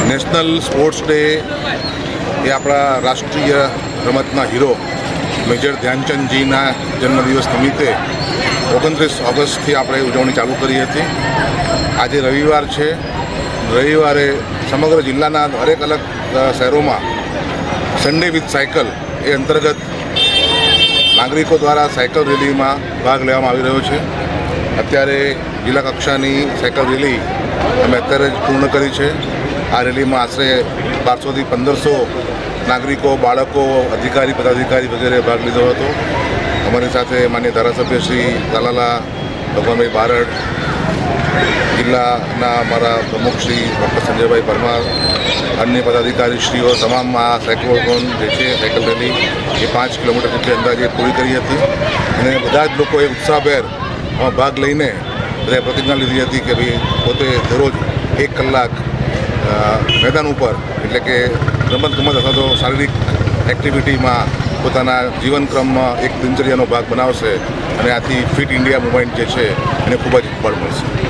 National sports day એ આપણા રાષ્ટ્રીય રમતના હીરો મેજર ધ્યાનચંદજીના જન્મદિવસ નિમિત્તે 29 ઓગસ્ટથી આપણે ઉજવણી ચાલુ કરી હતી. આજે રવિવાર છે. રવિવારે સમગ્ર જિલ્લાના દરેક અલગ શહેરોમાં સન્ડે વિથ સાયકલ એ અંતર્ગત નાગરિકો દ્વારા સાયકલ રેલીમાં ભાગ લેવામાં આવી રહ્યો છે. અત્યારે જિલ્લા કક્ષાની સાયકલ રેલી અમે અત્યારે જ પૂર્ણ કરી છે. આ રેલીમાં આશરે 1200થી 1500 નાગરિકો, બાળકો, અધિકારી, પદાધિકારી વગેરે ભાગ લીધો હતો. અમારી સાથે માન્ય ધારાસભ્ય શ્રી તાલાલા ભગવાનભાઈ બારડ, જિલ્લાના અમારા પ્રમુખ શ્રી ડૉક્ટર સંજયભાઈ પરમાર, અન્ય પદાધિકારીશ્રીઓ તમામ આ સાયક્લોથોન જે છે સાયકલ રેલી એ 5 કિલોમીટર જેટલી અંદાજે પૂરી કરી હતી. અને બધા જ લોકોએ ઉત્સાહભેર ભાગ લઈને બધાએ પ્રતિજ્ઞા લીધી હતી કે ભાઈ પોતે દરરોજ 1 કલાક મેદાન ઉપર એટલે કે રમતગમત અથવા તો શારીરિક એક્ટિવિટીમાં પોતાના જીવનક્રમમાં એક દિનચર્યાનો ભાગ બનાવશે અને આથી ફિટ ઇન્ડિયા મુવમેન્ટ જે છે એને ખૂબ જ બળ મળશે.